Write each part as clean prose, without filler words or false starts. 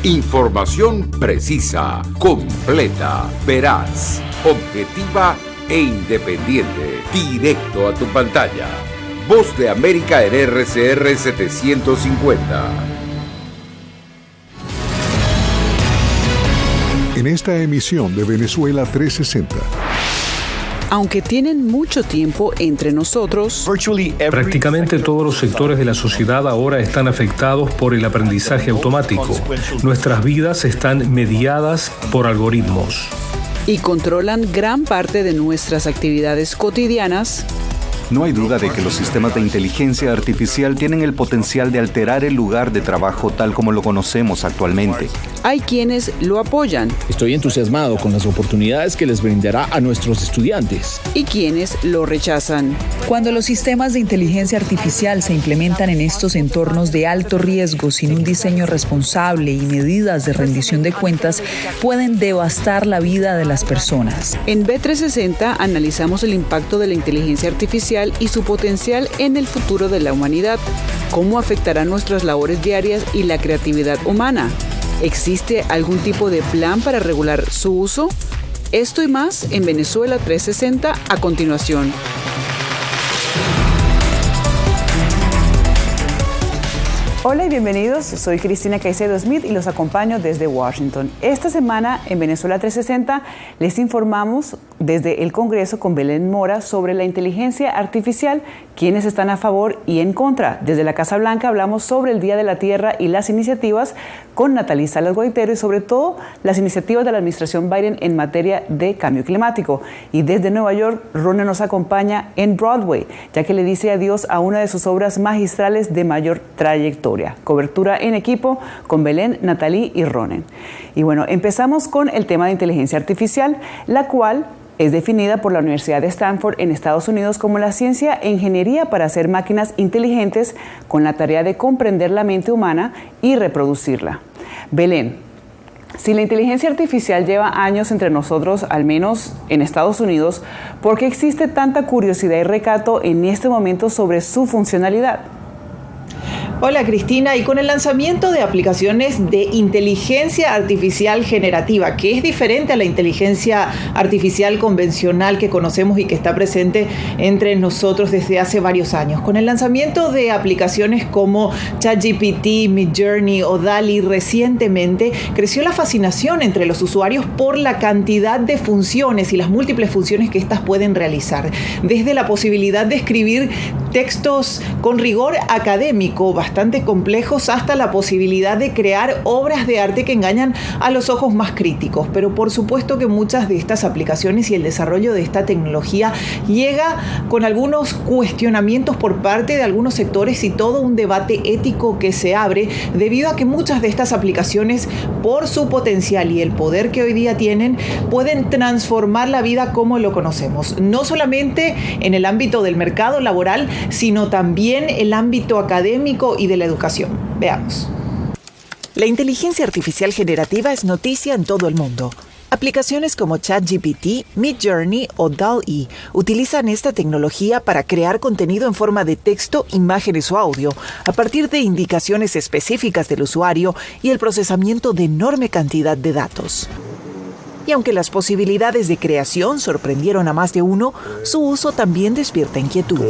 Información precisa, completa, veraz, objetiva e independiente. Directo a tu pantalla. Voz de América en RCR 750. En esta emisión de Venezuela 360. Aunque tienen mucho tiempo entre nosotros, prácticamente todos los sectores de la sociedad ahora están afectados por el aprendizaje automático. Nuestras vidas están mediadas por algoritmos. Y controlan gran parte de nuestras actividades cotidianas. No hay duda de que los sistemas de inteligencia artificial tienen el potencial de alterar el lugar de trabajo tal como lo conocemos actualmente. Hay quienes lo apoyan. Estoy entusiasmado con las oportunidades que les brindará a nuestros estudiantes. Y quienes lo rechazan. Cuando los sistemas de inteligencia artificial se implementan en estos entornos de alto riesgo sin un diseño responsable y medidas de rendición de cuentas, pueden devastar la vida de las personas. En B360 analizamos el impacto de la inteligencia artificial y su potencial en el futuro de la humanidad, cómo afectará nuestras labores diarias y la creatividad humana. ¿Existe algún tipo de plan para regular su uso? Esto y más en Venezuela 360 a continuación. Hola y bienvenidos, soy Cristina Caicedo Smith y los acompaño desde Washington. Esta semana en Venezuela 360 les informamos desde el Congreso con Belén Mora sobre la inteligencia artificial, quienes están a favor y en contra. Desde la Casa Blanca hablamos sobre el Día de la Tierra y las iniciativas con Natalie Salas Guaitero y sobre todo las iniciativas de la administración Biden en materia de cambio climático. Y desde Nueva York, Ronen nos acompaña en Broadway, ya que le dice adiós a una de sus obras magistrales de mayor trayectoria. Cobertura en equipo con Belén, Natalie y Ronen. Y bueno, empezamos con el tema de inteligencia artificial, la cual es definida por la Universidad de Stanford en Estados Unidos como la ciencia e ingeniería para hacer máquinas inteligentes con la tarea de comprender la mente humana y reproducirla. Belén, si la inteligencia artificial lleva años entre nosotros, al menos en Estados Unidos, ¿por qué existe tanta curiosidad y recato en este momento sobre su funcionalidad? Hola Cristina, y con el lanzamiento de aplicaciones de inteligencia artificial generativa, que es diferente a la inteligencia artificial convencional que conocemos y que está presente entre nosotros desde hace varios años. Con el lanzamiento de aplicaciones como ChatGPT, Midjourney o DALL-E recientemente, creció la fascinación entre los usuarios por la cantidad de funciones y las múltiples funciones que éstas pueden realizar. Desde la posibilidad de escribir textos con rigor académico bastante complejos hasta la posibilidad de crear obras de arte que engañan a los ojos más críticos. Pero por supuesto que muchas de estas aplicaciones y el desarrollo de esta tecnología llega con algunos cuestionamientos por parte de algunos sectores y todo un debate ético que se abre debido a que muchas de estas aplicaciones, por su potencial y el poder que hoy día tienen, pueden transformar la vida como lo conocemos. No solamente en el ámbito del mercado laboral, sino también el ámbito académico y de la educación. Veamos. La inteligencia artificial generativa es noticia en todo el mundo. Aplicaciones como ChatGPT, Midjourney o DALL-E utilizan esta tecnología para crear contenido en forma de texto, imágenes o audio a partir de indicaciones específicas del usuario y el procesamiento de enorme cantidad de datos. Y aunque las posibilidades de creación sorprendieron a más de uno, su uso también despierta inquietud.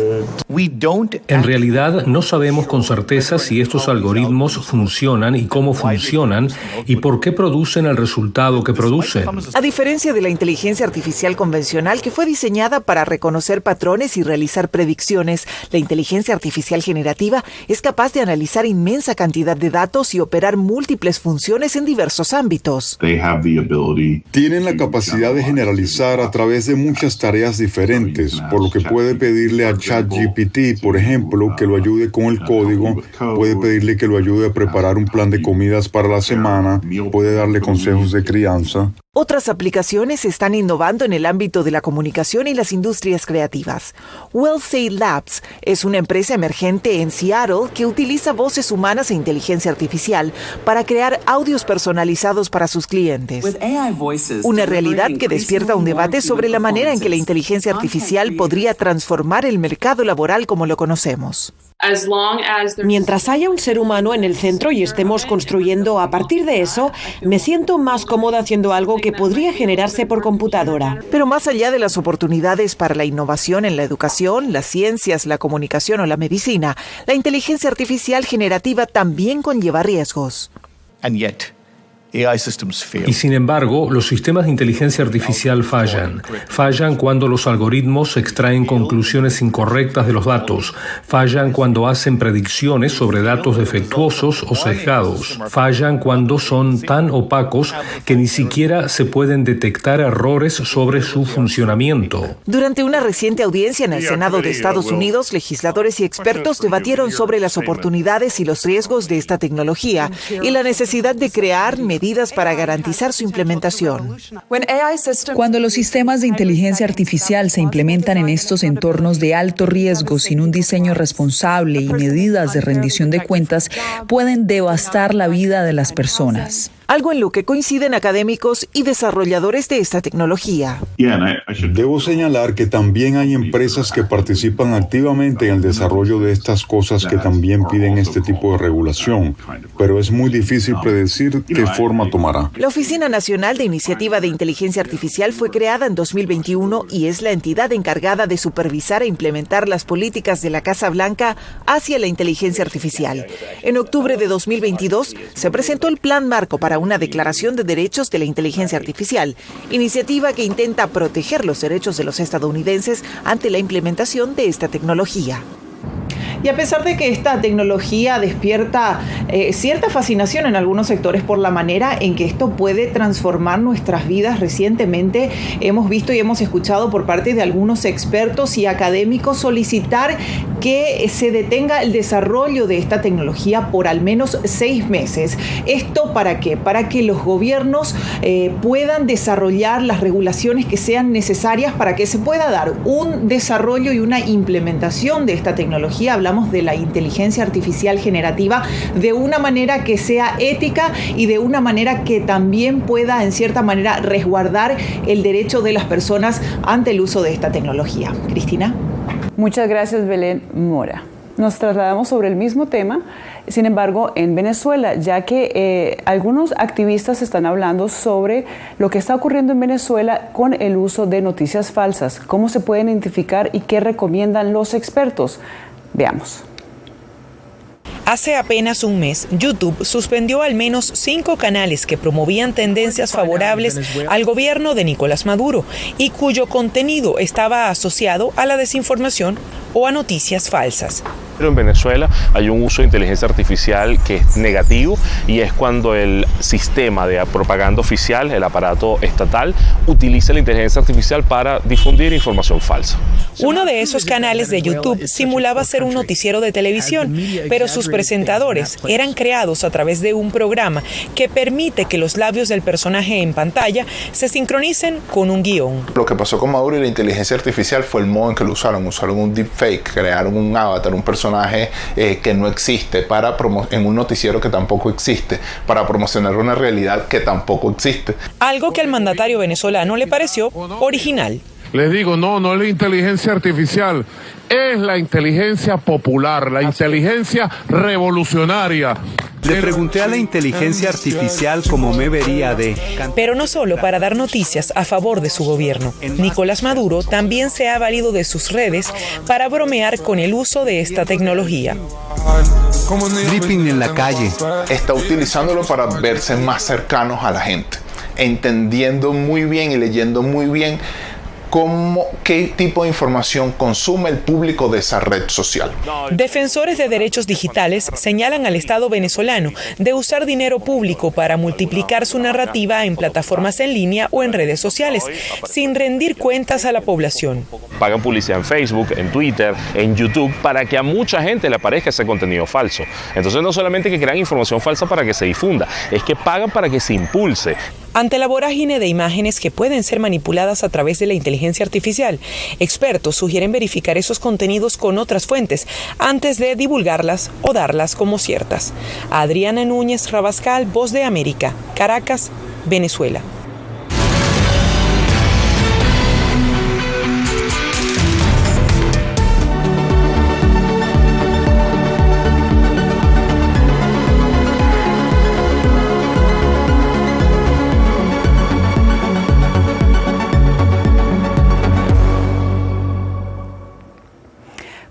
En realidad, no sabemos con certeza si estos algoritmos funcionan y cómo funcionan y por qué producen el resultado que producen. A diferencia de la inteligencia artificial convencional, que fue diseñada para reconocer patrones y realizar predicciones, la inteligencia artificial generativa es capaz de analizar inmensa cantidad de datos y operar múltiples funciones en diversos ámbitos. Tienen la capacidad de generalizar a través de muchas tareas diferentes, por lo que puede pedirle a ChatGPT, por ejemplo, que lo ayude con el código, puede pedirle que lo ayude a preparar un plan de comidas para la semana, puede darle consejos de crianza. Otras aplicaciones están innovando en el ámbito de la comunicación y las industrias creativas. WellSay Labs es una empresa emergente en Seattle que utiliza voces humanas e inteligencia artificial para crear audios personalizados para sus clientes. Una realidad que despierta un debate sobre la manera en que la inteligencia artificial podría transformar el mercado laboral como lo conocemos. Mientras haya un ser humano en el centro y estemos construyendo a partir de eso, me siento más cómoda haciendo algo que podría generarse por computadora. Pero más allá de las oportunidades para la innovación en la educación, las ciencias, la comunicación o la medicina, la inteligencia artificial generativa también conlleva riesgos. Y sin embargo, los sistemas de inteligencia artificial fallan. Fallan cuando los algoritmos extraen conclusiones incorrectas de los datos. Fallan cuando hacen predicciones sobre datos defectuosos o sesgados. Fallan cuando son tan opacos que ni siquiera se pueden detectar errores sobre su funcionamiento. Durante una reciente audiencia en el Senado de Estados Unidos, legisladores y expertos debatieron sobre las oportunidades y los riesgos de esta tecnología y la necesidad de crear medidas para garantizar su implementación. Cuando los sistemas de inteligencia artificial se implementan en estos entornos de alto riesgo sin un diseño responsable y medidas de rendición de cuentas, pueden devastar la vida de las personas. Algo en lo que coinciden académicos y desarrolladores de esta tecnología. Debo señalar que también hay empresas que participan activamente en el desarrollo de estas cosas que también piden este tipo de regulación, pero es muy difícil predecir qué forma tomará. La Oficina Nacional de Iniciativa de Inteligencia Artificial fue creada en 2021 y es la entidad encargada de supervisar e implementar las políticas de la Casa Blanca hacia la inteligencia artificial. En octubre de 2022 se presentó el Plan Marco para una Declaración de Derechos de la Inteligencia Artificial, iniciativa que intenta proteger los derechos de los estadounidenses ante la implementación de esta tecnología. Y a pesar de que esta tecnología despierta cierta fascinación en algunos sectores por la manera en que esto puede transformar nuestras vidas, recientemente hemos visto y hemos escuchado por parte de algunos expertos y académicos solicitar que se detenga el desarrollo de esta tecnología por al menos 6 meses. ¿Esto para qué? Para que los gobiernos puedan desarrollar las regulaciones que sean necesarias para que se pueda dar un desarrollo y una implementación de esta tecnología. Hablamos de la inteligencia artificial generativa de una manera que sea ética y de una manera que también pueda, en cierta manera, resguardar el derecho de las personas ante el uso de esta tecnología. Cristina. Muchas gracias, Belén Mora. Nos trasladamos sobre el mismo tema, sin embargo, en Venezuela, ya que algunos activistas están hablando sobre lo que está ocurriendo en Venezuela con el uso de noticias falsas. ¿Cómo se pueden identificar y qué recomiendan los expertos? Veamos. Hace apenas un mes, YouTube suspendió al menos 5 canales que promovían tendencias favorables al gobierno de Nicolás Maduro y cuyo contenido estaba asociado a la desinformación o a noticias falsas. Pero en Venezuela hay un uso de inteligencia artificial que es negativo y es cuando el sistema de propaganda oficial, el aparato estatal, utiliza la inteligencia artificial para difundir información falsa. Uno de esos canales de YouTube simulaba ser un noticiero de televisión, pero sus presentadores eran creados a través de un programa que permite que los labios del personaje en pantalla se sincronicen con un guión. Lo que pasó con Maduro y la inteligencia artificial fue el modo en que lo usaron un deepfake, crearon un avatar, un personaje que no existe en un noticiero que tampoco existe, para promocionar una realidad que tampoco existe. Algo que al mandatario venezolano le pareció original. Les digo, no es la inteligencia artificial, es la inteligencia popular, la inteligencia revolucionaria. Le pregunté a la inteligencia artificial cómo me vería de... Pero no solo para dar noticias a favor de su gobierno. Nicolás Maduro también se ha valido de sus redes para bromear con el uso de esta tecnología. Dripping en la calle. Está utilizándolo para verse más cercanos a la gente, entendiendo muy bien y leyendo muy bien qué tipo de información consume el público de esa red social. Defensores de derechos digitales señalan al Estado venezolano de usar dinero público para multiplicar su narrativa en plataformas en línea o en redes sociales, sin rendir cuentas a la población. Pagan publicidad en Facebook, en Twitter, en YouTube, para que a mucha gente le aparezca ese contenido falso. Entonces no solamente que crean información falsa para que se difunda, es que pagan para que se impulse. Ante la vorágine de imágenes que pueden ser manipuladas a través de la inteligencia artificial, expertos sugieren verificar esos contenidos con otras fuentes antes de divulgarlas o darlas como ciertas. Adriana Núñez Rabascal, Voz de América, Caracas, Venezuela.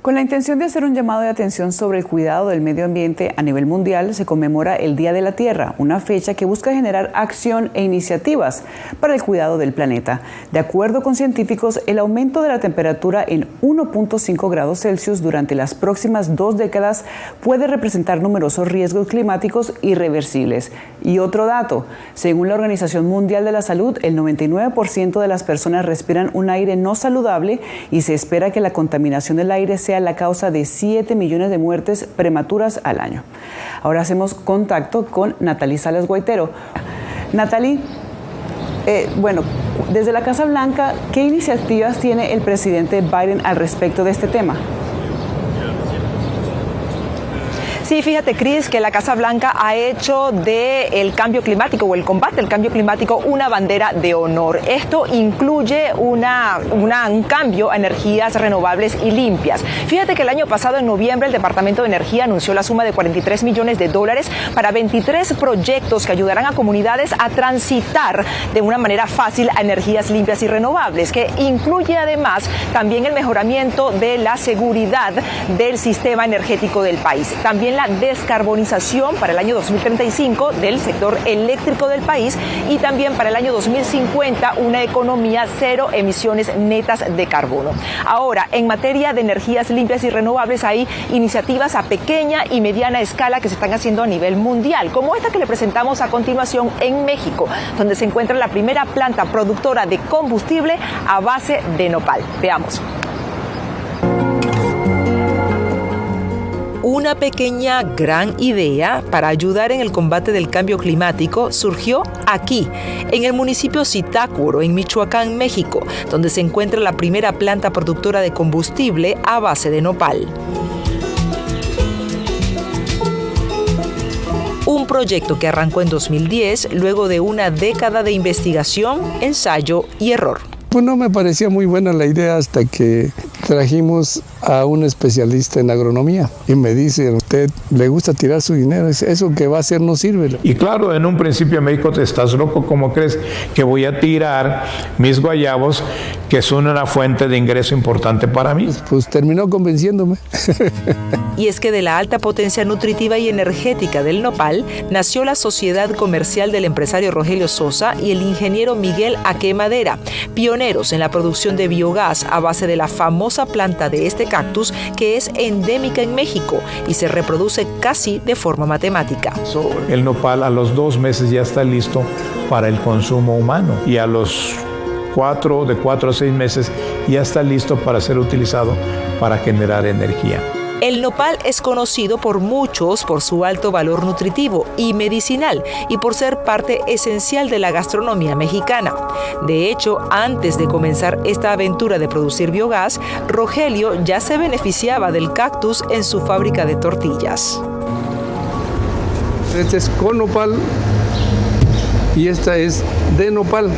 Con la intención de hacer un llamado de atención sobre el cuidado del medio ambiente a nivel mundial, se conmemora el Día de la Tierra, una fecha que busca generar acción e iniciativas para el cuidado del planeta. De acuerdo con científicos, el aumento de la temperatura en 1.5 grados Celsius durante las próximas 2 décadas puede representar numerosos riesgos climáticos irreversibles. Y otro dato, según la Organización Mundial de la Salud, el 99% de las personas respiran un aire no saludable y se espera que la contaminación del aire sea la causa de 7 millones de muertes prematuras al año. Ahora hacemos contacto con Natalie Salas Guaitero. Natalie, desde la Casa Blanca, ¿qué iniciativas tiene el presidente Biden al respecto de este tema? Sí, fíjate, Cris, que la Casa Blanca ha hecho del cambio climático o el combate al cambio climático una bandera de honor. Esto incluye un cambio a energías renovables y limpias. Fíjate que el año pasado, en noviembre, el Departamento de Energía anunció la suma de $43 millones para 23 proyectos que ayudarán a comunidades a transitar de una manera fácil a energías limpias y renovables, que incluye además también el mejoramiento de la seguridad del sistema energético del país. También la descarbonización para el año 2035 del sector eléctrico del país y también para el año 2050 una economía cero emisiones netas de carbono. Ahora, en materia de energías limpias y renovables hay iniciativas a pequeña y mediana escala que se están haciendo a nivel mundial, como esta que le presentamos a continuación en México, donde se encuentra la primera planta productora de combustible a base de nopal. Veamos. Una pequeña gran idea para ayudar en el combate del cambio climático surgió aquí, en el municipio Zitácuaro, en Michoacán, México, donde se encuentra la primera planta productora de combustible a base de nopal. Un proyecto que arrancó en 2010, luego de una década de investigación, ensayo y error. Pues no me parecía muy buena la idea hasta que trajimos a un especialista en agronomía y me dice, ¿a usted le gusta tirar su dinero? Eso que va a hacer no sirve. Y claro, en un principio me dijo, ¿estás loco? ¿Cómo crees que voy a tirar mis guayabos, que son una fuente de ingreso importante para mí? Pues terminó convenciéndome. Y es que de la alta potencia nutritiva y energética del nopal nació la sociedad comercial del empresario Rogelio Sosa y el ingeniero Miguel Aque Madera, pioneros en la producción de biogás a base de la famosa planta de este cactus que es endémica en México y se reproduce casi de forma matemática. El nopal a los 2 meses ya está listo para el consumo humano y a los 4 a 6 meses ya está listo para ser utilizado para generar energía. El nopal es conocido por muchos por su alto valor nutritivo y medicinal y por ser parte esencial de la gastronomía mexicana. De hecho, antes de comenzar esta aventura de producir biogás, Rogelio ya se beneficiaba del cactus en su fábrica de tortillas. Este es con nopal y esta es de nopal.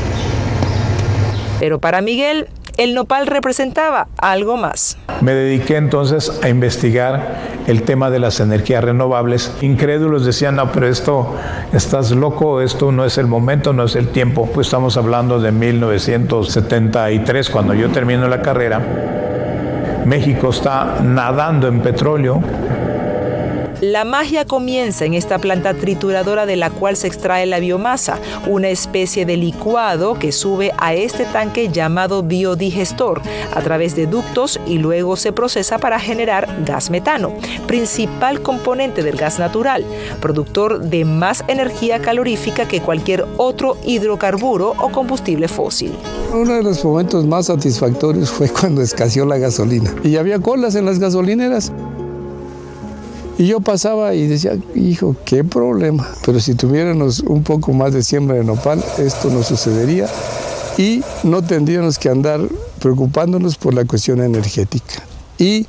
Pero para Miguel, el nopal representaba algo más. Me dediqué entonces a investigar el tema de las energías renovables. Incrédulos decían, no, pero esto, estás loco, esto no es el momento, no es el tiempo. Pues estamos hablando de 1973, cuando yo termino la carrera. México está nadando en petróleo. La magia comienza en esta planta trituradora de la cual se extrae la biomasa, una especie de licuado que sube a este tanque llamado biodigestor a través de ductos y luego se procesa para generar gas metano, principal componente del gas natural, productor de más energía calorífica que cualquier otro hidrocarburo o combustible fósil. Uno de los momentos más satisfactorios fue cuando escaseó la gasolina y había colas en las gasolineras. Y yo pasaba y decía, hijo, qué problema. Pero si tuviéramos un poco más de siembra de nopal, esto no sucedería y no tendríamos que andar preocupándonos por la cuestión energética. Y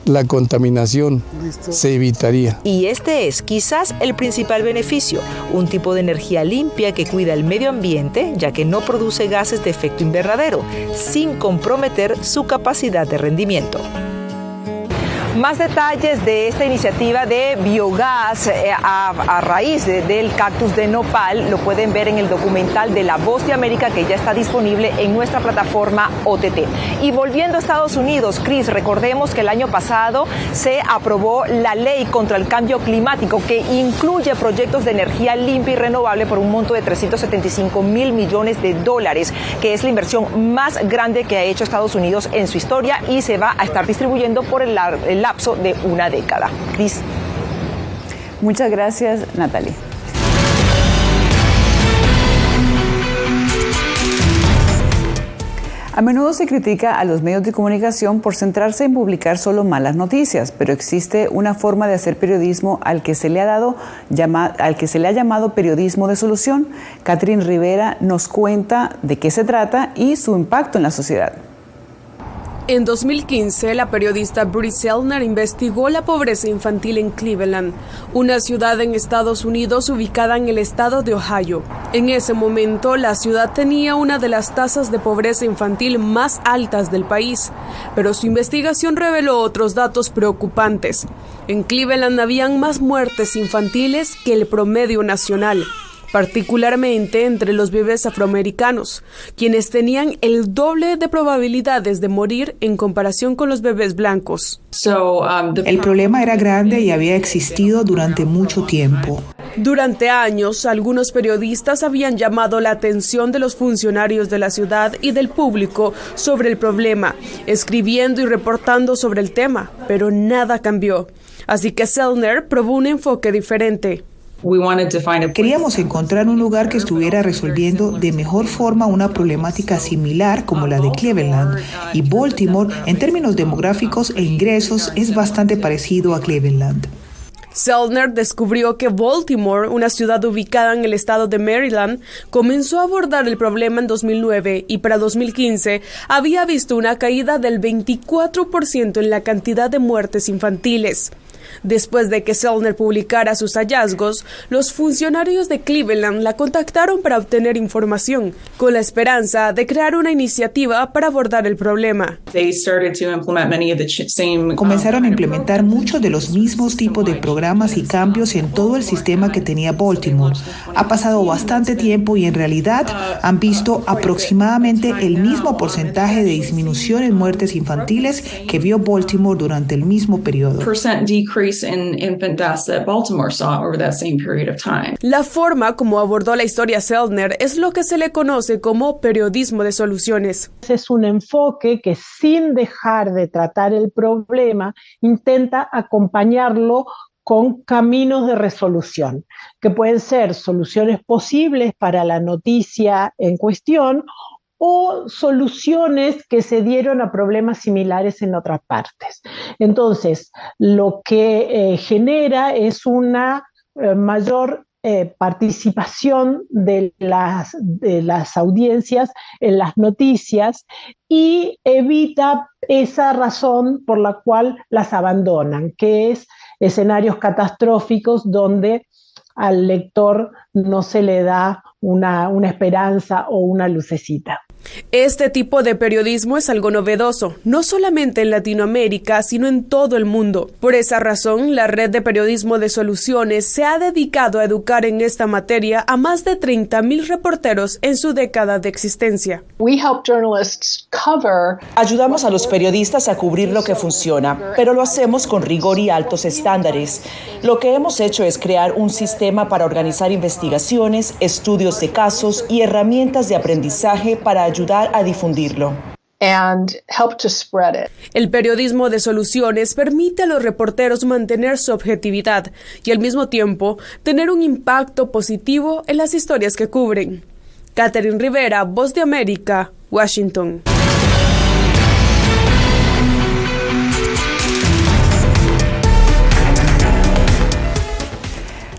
la contaminación se evitaría. Y este es quizás el principal beneficio, un tipo de energía limpia que cuida el medio ambiente, ya que no produce gases de efecto invernadero, sin comprometer su capacidad de rendimiento. Más detalles de esta iniciativa de biogás a raíz del cactus de nopal lo pueden ver en el documental de La Voz de América, que ya está disponible en nuestra plataforma OTT. Y volviendo a Estados Unidos, Cris, recordemos que el año pasado se aprobó la ley contra el cambio climático, que incluye proyectos de energía limpia y renovable por un monto de $375 mil millones, que es la inversión más grande que ha hecho Estados Unidos en su historia y se va a estar distribuyendo por el lapso de una década. Cris. Muchas gracias, Natalie. A menudo se critica a los medios de comunicación por centrarse en publicar solo malas noticias, pero existe una forma de hacer periodismo al que se le ha llamado periodismo de solución. Catherine Rivera nos cuenta de qué se trata y su impacto en la sociedad. En 2015, la periodista Brit Sellner investigó la pobreza infantil en Cleveland, una ciudad en Estados Unidos ubicada en el estado de Ohio. En ese momento, la ciudad tenía una de las tasas de pobreza infantil más altas del país, pero su investigación reveló otros datos preocupantes. En Cleveland habían más muertes infantiles que el promedio nacional, particularmente entre los bebés afroamericanos, quienes tenían el doble de probabilidades de morir en comparación con los bebés blancos. El problema era grande y había existido durante mucho tiempo. Durante años, algunos periodistas habían llamado la atención de los funcionarios de la ciudad y del público sobre el problema, escribiendo y reportando sobre el tema, pero nada cambió. Así que Sellner probó un enfoque diferente. Queríamos encontrar un lugar que estuviera resolviendo de mejor forma una problemática similar como la de Cleveland. Y Baltimore, en términos demográficos e ingresos, es bastante parecido a Cleveland. Sellner descubrió que Baltimore, una ciudad ubicada en el estado de Maryland, comenzó a abordar el problema en 2009 y para 2015 había visto una caída del 24% en la cantidad de muertes infantiles. Después de que Sellner publicara sus hallazgos, los funcionarios de Cleveland la contactaron para obtener información, con la esperanza de crear una iniciativa para abordar el problema. Comenzaron a implementar muchos de los mismos tipos de programas y cambios en todo el sistema que tenía Baltimore. Ha pasado bastante tiempo y en realidad han visto aproximadamente el mismo porcentaje de disminución en muertes infantiles que vio Baltimore durante el mismo periodo. La forma como abordó la historia Sellner es lo que se le conoce como periodismo de soluciones. Es un enfoque que, sin dejar de tratar el problema, intenta acompañarlo con caminos de resolución, que pueden ser soluciones posibles para la noticia en cuestión o soluciones que se dieron a problemas similares en otras partes. Entonces, lo que genera es una mayor participación de las audiencias en las noticias y evita esa razón por la cual las abandonan, que es escenarios catastróficos donde al lector no se le da una esperanza o una lucecita. Este tipo de periodismo es algo novedoso, no solamente en Latinoamérica, sino en todo el mundo. Por esa razón, la Red de Periodismo de Soluciones se ha dedicado a educar en esta materia a más de 30,000 reporteros en su década de existencia. Ayudamos a los periodistas a cubrir lo que funciona, pero lo hacemos con rigor y altos estándares. Lo que hemos hecho es crear un sistema para organizar investigaciones, estudios de casos y herramientas de aprendizaje para ayudar a difundirlo. El periodismo de soluciones permite a los reporteros mantener su objetividad y al mismo tiempo tener un impacto positivo en las historias que cubren. Catherine Rivera, Voz de América, Washington.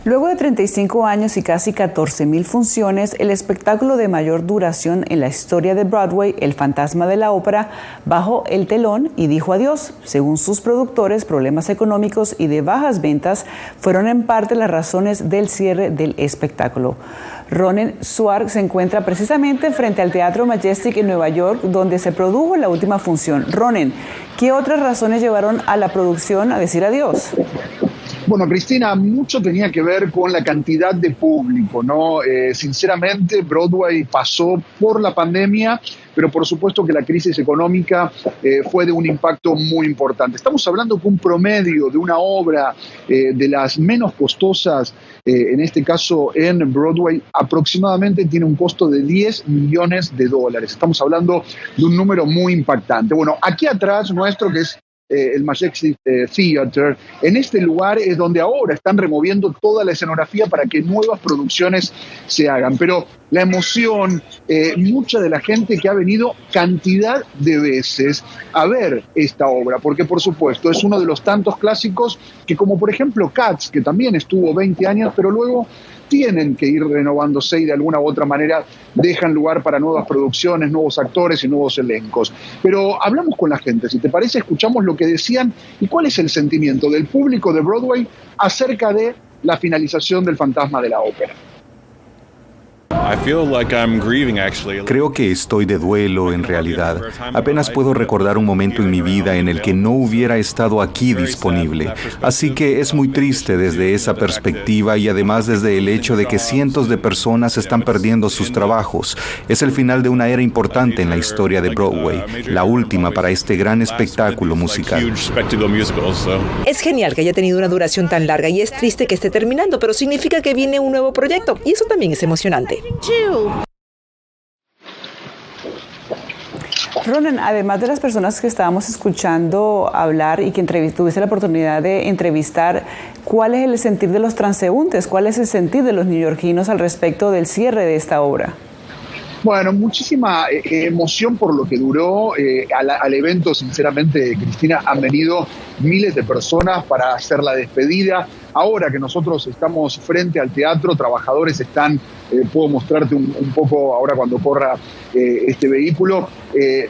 Luego de 35 años y casi 14,000 funciones, el espectáculo de mayor duración en la historia de Broadway, El Fantasma de la Ópera, bajó el telón y dijo adiós. Según sus productores, problemas económicos y de bajas ventas fueron en parte las razones del cierre del espectáculo. Ronen Suar se encuentra precisamente frente al Teatro Majestic en Nueva York, donde se produjo la última función. Ronen, ¿qué otras razones llevaron a la producción a decir adiós? Bueno, Cristina, mucho tenía que ver con la cantidad de público, ¿no? Sinceramente, Broadway pasó por la pandemia, pero por supuesto que la crisis económica fue de un impacto muy importante. Estamos hablando que un promedio de una obra de las menos costosas, en este caso en Broadway, aproximadamente tiene un costo de $10 millones. Estamos hablando de un número muy impactante. Bueno, aquí atrás nuestro, que es el Majestic Theater, en este lugar es donde ahora están removiendo toda la escenografía para que nuevas producciones se hagan. Pero la emoción, mucha de la gente que ha venido cantidad de veces a ver esta obra, porque por supuesto es uno de los tantos clásicos que, como por ejemplo Cats, que también estuvo 20 años, pero luego tienen que ir renovándose y de alguna u otra manera dejan lugar para nuevas producciones, nuevos actores y nuevos elencos. Pero hablamos con la gente, si te parece, escuchamos lo que decían y cuál es el sentimiento del público de Broadway acerca de la finalización del Fantasma de la Ópera. Creo que estoy de duelo en realidad. Apenas puedo recordar un momento en mi vida en el que no hubiera estado aquí disponible. Así que es muy triste desde esa perspectiva y además desde el hecho de que cientos de personas están perdiendo sus trabajos. Es el final de una era importante en la historia de Broadway, la última para este gran espectáculo musical. Es genial que haya tenido una duración tan larga y es triste que esté terminando, pero significa que viene un nuevo proyecto y eso también es emocionante. Ronen, además de las personas que estábamos escuchando hablar y que tuviste la oportunidad de entrevistar, ¿cuál es el sentir de los transeúntes? ¿Cuál es el sentir de los neoyorquinos al respecto del cierre de esta obra? Bueno, muchísima emoción por lo que duró. Al evento, sinceramente, Cristina, han venido miles de personas para hacer la despedida. Ahora que nosotros estamos frente al teatro, trabajadores están, puedo mostrarte un poco ahora cuando corra este vehículo,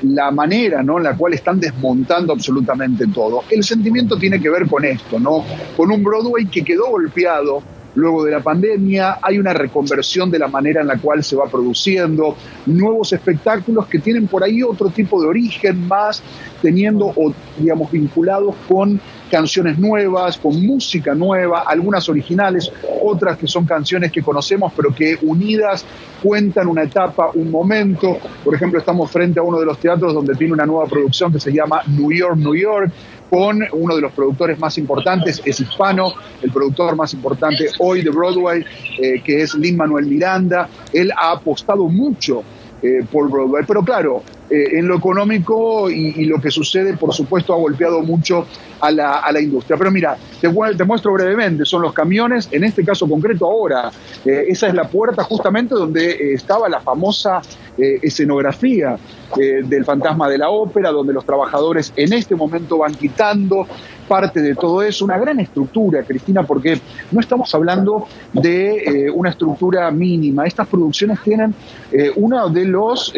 la manera, ¿no?, en la cual están desmontando absolutamente todo. El sentimiento tiene que ver con esto, ¿no?, con un Broadway que quedó golpeado luego de la pandemia. Hay una reconversión de la manera en la cual se va produciendo, nuevos espectáculos que tienen por ahí otro tipo de origen, más teniendo, o digamos, vinculados con canciones nuevas, con música nueva, algunas originales, otras que son canciones que conocemos, pero que unidas cuentan una etapa, un momento. Por ejemplo, estamos frente a uno de los teatros donde tiene una nueva producción que se llama New York, New York, con uno de los productores más importantes, es hispano, el productor más importante hoy de Broadway, que es Lin-Manuel Miranda. Él ha apostado mucho por Broadway, pero claro, en lo económico y lo que sucede, por supuesto, ha golpeado mucho a la industria. Pero mira, te muestro brevemente, son los camiones, en este caso concreto ahora, esa es la puerta justamente donde estaba la famosa escenografía del Fantasma de la Ópera, donde los trabajadores en este momento van quitando parte de todo eso. Una gran estructura, Cristina, porque no estamos hablando de una estructura mínima. Estas producciones tienen una de los,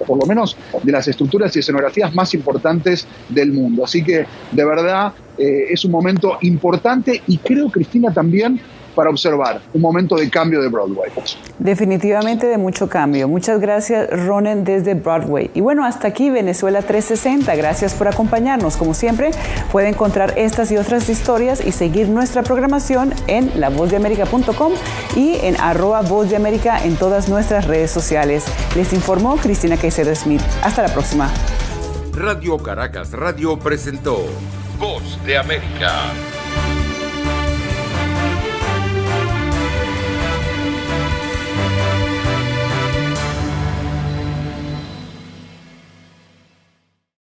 por lo menos, de las estructuras y escenografías más importantes del mundo. Así que, de verdad, es un momento importante y creo, Cristina, también para observar un momento de cambio de Broadway. Definitivamente de mucho cambio. Muchas gracias, Ronen, desde Broadway. Y bueno, hasta aquí Venezuela 360. Gracias por acompañarnos. Como siempre, puede encontrar estas y otras historias y seguir nuestra programación en lavozdeamerica.com y en @vozdeamerica en todas nuestras redes sociales. Les informó Cristina Caicedo Smith. Hasta la próxima. Radio Caracas Radio presentó Voz de América.